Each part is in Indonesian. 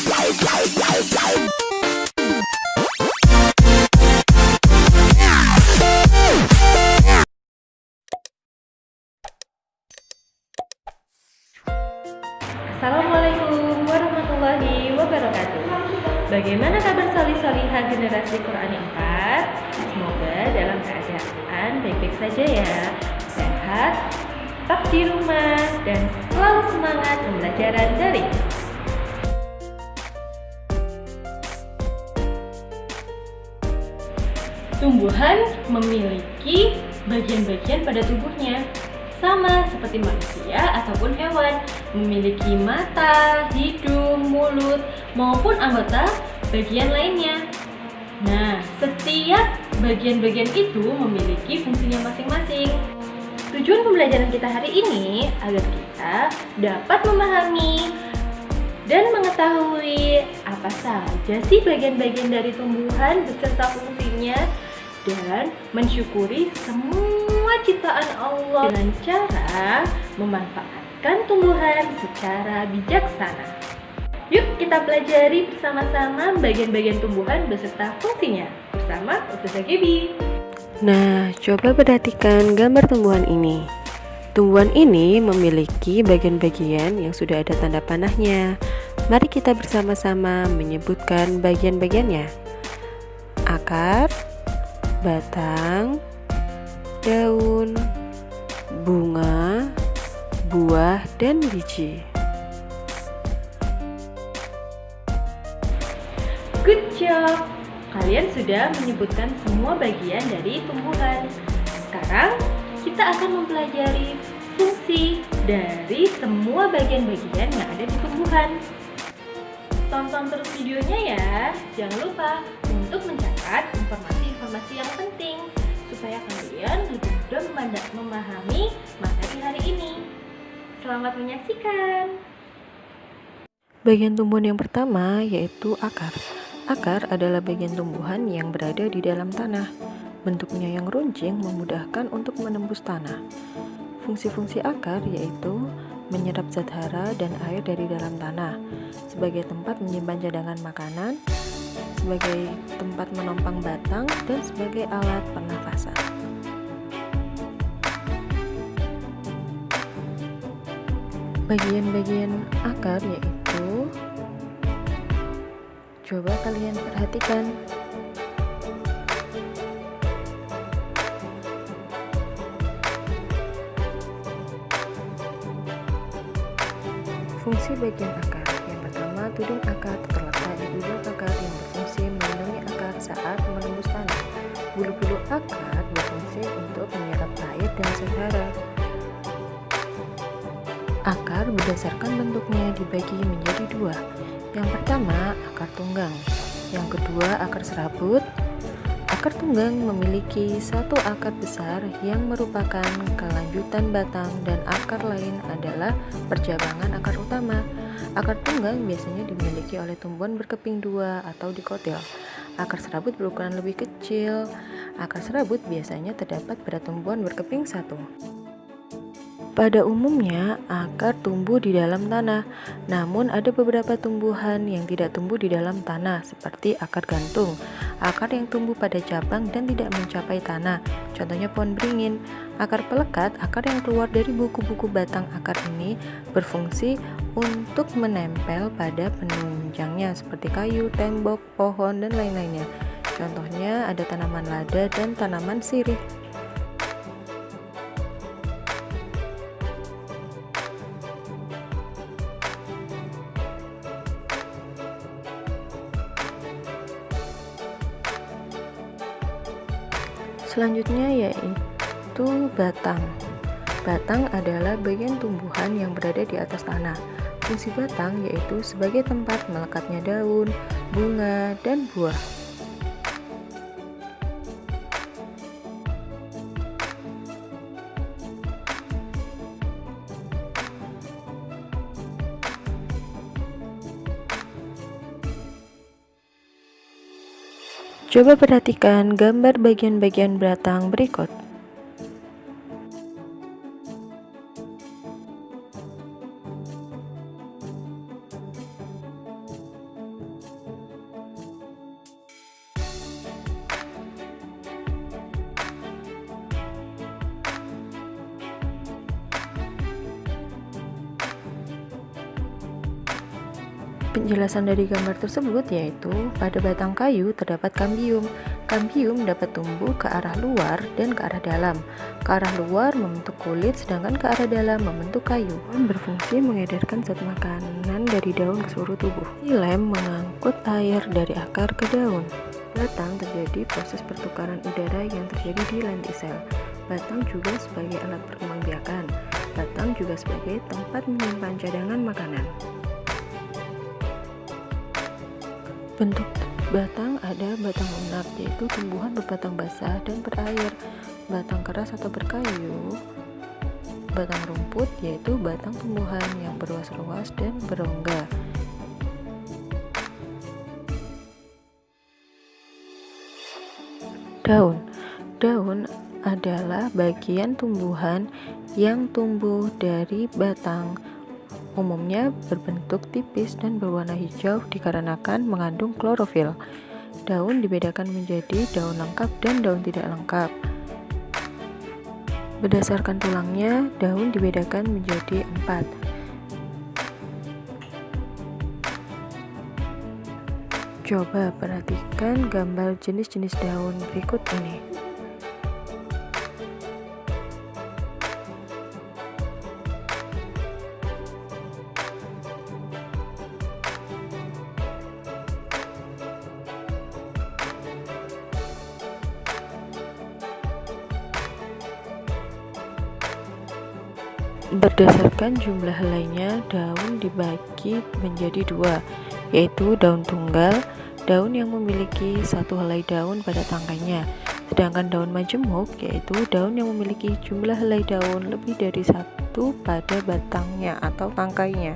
Assalamualaikum warahmatullahi wabarakatuh. Bagaimana kabar solih-solihah generasi Quran 4? Semoga dalam keadaan baik-baik saja ya. Sehat, tetap di rumah, dan selalu semangat pembelajaran daring. Tumbuhan memiliki bagian-bagian pada tubuhnya, sama seperti manusia ataupun hewan, memiliki mata, hidung, mulut, maupun anggota bagian lainnya. Nah, setiap bagian-bagian itu memiliki fungsinya masing-masing. Tujuan pembelajaran kita hari ini agar kita dapat memahami dan mengetahui apa saja sih bagian-bagian dari tumbuhan beserta fungsinya, dan mensyukuri semua ciptaan Allah dengan cara memanfaatkan tumbuhan secara bijaksana. Yuk kita pelajari bersama-sama bagian-bagian tumbuhan beserta fungsinya bersama Ustazah Gaby. Nah, coba perhatikan gambar tumbuhan ini. Tumbuhan ini memiliki bagian-bagian yang sudah ada tanda panahnya. Mari kita bersama-sama menyebutkan bagian-bagiannya. Akar, batang, daun, bunga, buah, dan biji. Good job! Kalian sudah menyebutkan semua bagian dari tumbuhan. Sekarang kita akan mempelajari fungsi dari semua bagian-bagian yang ada di tumbuhan. Tonton terus videonya ya. Jangan lupa untuk mencatat informasi-informasi yang penting supaya kalian lebih mudah memahami materi hari ini. Selamat menyaksikan. Bagian tumbuhan yang pertama yaitu akar. Akar adalah bagian tumbuhan yang berada di dalam tanah. Bentuknya yang runcing memudahkan untuk menembus tanah. Fungsi-fungsi akar yaitu menyerap zat hara dan air dari dalam tanah, sebagai tempat menyimpan cadangan makanan, sebagai tempat menopang batang, dan sebagai alat pernafasan. Bagian-bagian akar yaitu, coba kalian perhatikan. Fungsi bagian akar. Yang pertama, tudung akar terletak di ujung akar yang berfungsi melindungi akar saat menembus tanah. Bulu-bulu akar berfungsi untuk menyerap air dan zat hara. Akar berdasarkan bentuknya dibagi menjadi dua. Yang pertama, akar tunggang. Yang kedua, akar serabut. Akar tunggang memiliki satu akar besar yang merupakan kelanjutan batang, dan akar lain adalah percabangan akar utama. Akar tunggang biasanya dimiliki oleh tumbuhan berkeping dua atau dikotil. Akar serabut berukuran lebih kecil. Akar serabut biasanya terdapat pada tumbuhan berkeping satu. Pada umumnya, akar tumbuh di dalam tanah, namun ada beberapa tumbuhan yang tidak tumbuh di dalam tanah, seperti akar gantung, akar yang tumbuh pada cabang dan tidak mencapai tanah, contohnya pohon beringin. Akar pelekat, akar yang keluar dari buku-buku batang akar ini berfungsi untuk menempel pada penunjangnya, seperti kayu, tembok, pohon, dan lain-lainnya. Contohnya ada tanaman lada dan tanaman sirih. Selanjutnya yaitu batang. Batang adalah bagian tumbuhan yang berada di atas tanah. Fungsi batang yaitu sebagai tempat melekatnya daun, bunga, dan buah. Coba perhatikan gambar bagian-bagian batang berikut. Penjelasan dari gambar tersebut yaitu pada batang kayu terdapat kambium. Kambium dapat tumbuh ke arah luar dan ke arah dalam. Ke arah luar membentuk kulit, sedangkan ke arah dalam membentuk kayu. Daun berfungsi mengedarkan zat makanan dari daun ke seluruh tubuh. Xilem mengangkut air dari akar ke daun. Batang terjadi proses pertukaran udara yang terjadi di lentisel. Batang juga sebagai alat perkembangbiakan. Batang juga sebagai tempat menyimpan cadangan makanan. Bentuk batang ada batang lunak, yaitu tumbuhan berbatang basah dan berair, batang keras atau berkayu, batang rumput, yaitu batang tumbuhan yang berluas-luas dan berongga. Daun adalah bagian tumbuhan yang tumbuh dari batang. Umumnya berbentuk tipis dan berwarna hijau dikarenakan mengandung klorofil. Daun dibedakan menjadi daun lengkap dan daun tidak lengkap. Berdasarkan tulangnya, daun dibedakan menjadi 4. Coba perhatikan gambar jenis-jenis daun berikut ini. Berdasarkan jumlah helainya, daun dibagi menjadi 2, yaitu daun tunggal, daun yang memiliki satu helai daun pada tangkainya, sedangkan daun majemuk, yaitu daun yang memiliki jumlah helai daun lebih dari 1 pada batangnya atau tangkainya.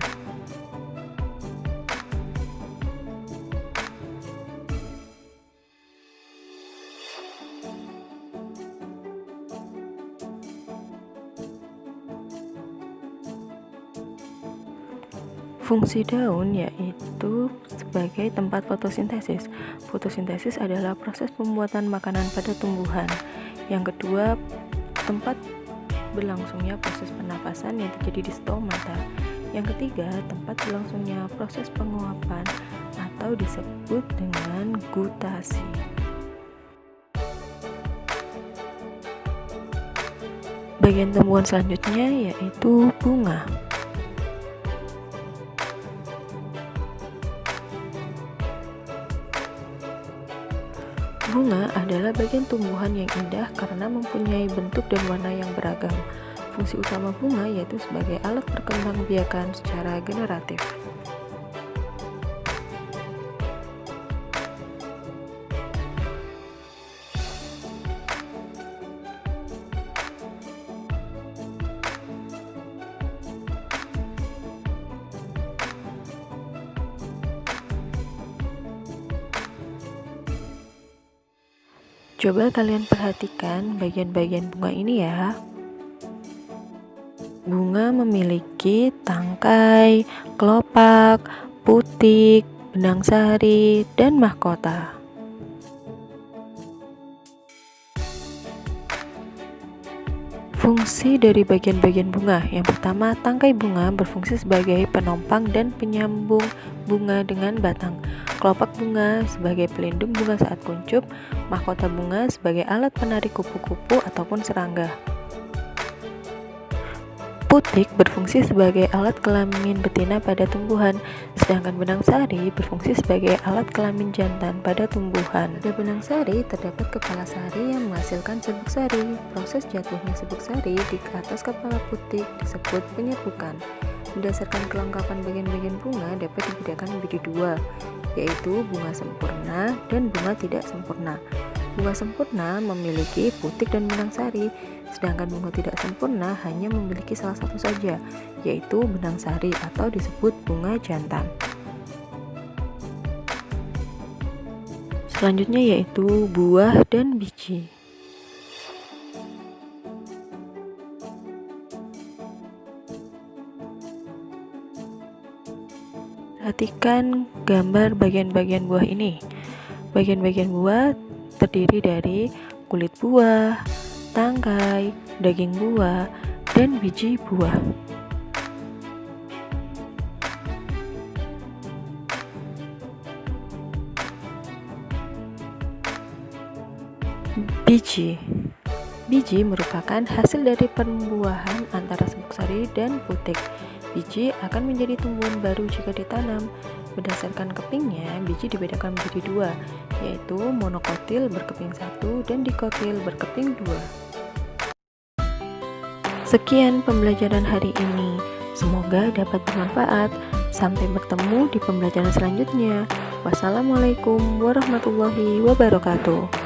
Fungsi daun yaitu sebagai tempat fotosintesis. Fotosintesis adalah proses pembuatan makanan pada tumbuhan. Yang kedua, tempat berlangsungnya proses pernafasan yang terjadi di stomata. Yang ketiga, tempat berlangsungnya proses penguapan atau disebut dengan gutasi. Bagian tumbuhan selanjutnya yaitu bunga. Bunga adalah bagian tumbuhan yang indah karena mempunyai bentuk dan warna yang beragam. Fungsi utama bunga yaitu sebagai alat perkembangbiakan secara generatif. Coba kalian perhatikan bagian-bagian bunga ini ya. Bunga memiliki tangkai, kelopak, putik, benang sari, dan mahkota. Fungsi dari bagian-bagian bunga. Yang pertama, tangkai bunga berfungsi sebagai penopang dan penyambung bunga dengan batang. Kelopak bunga sebagai pelindung bunga saat kuncup. Mahkota bunga sebagai alat penarik kupu-kupu ataupun serangga. Putik berfungsi sebagai alat kelamin betina pada tumbuhan, sedangkan benang sari berfungsi sebagai alat kelamin jantan pada tumbuhan. Pada benang sari terdapat kepala sari yang menghasilkan serbuk sari. Proses jatuhnya serbuk sari di atas kepala putik disebut penyerbukan. Berdasarkan kelengkapan bagian-bagian bunga dapat dibedakan menjadi 2, yaitu bunga sempurna dan bunga tidak sempurna. Bunga sempurna memiliki putik dan benang sari, sedangkan bunga tidak sempurna hanya memiliki salah satu saja, yaitu benang sari atau disebut bunga jantan. Selanjutnya yaitu buah dan biji. Perhatikan gambar bagian-bagian buah ini. Bagian-bagian buah terdiri dari kulit buah, tangkai, daging buah, dan biji buah. Biji. Biji merupakan hasil dari pembuahan antara serbuk sari dan putik. Biji akan menjadi tumbuhan baru jika ditanam. Berdasarkan kepingnya, biji dibedakan menjadi dua, yaitu monokotil berkeping 1 dan dikotil berkeping 2. Sekian pembelajaran hari ini. Semoga dapat bermanfaat. Sampai bertemu di pembelajaran selanjutnya. Wassalamualaikum warahmatullahi wabarakatuh.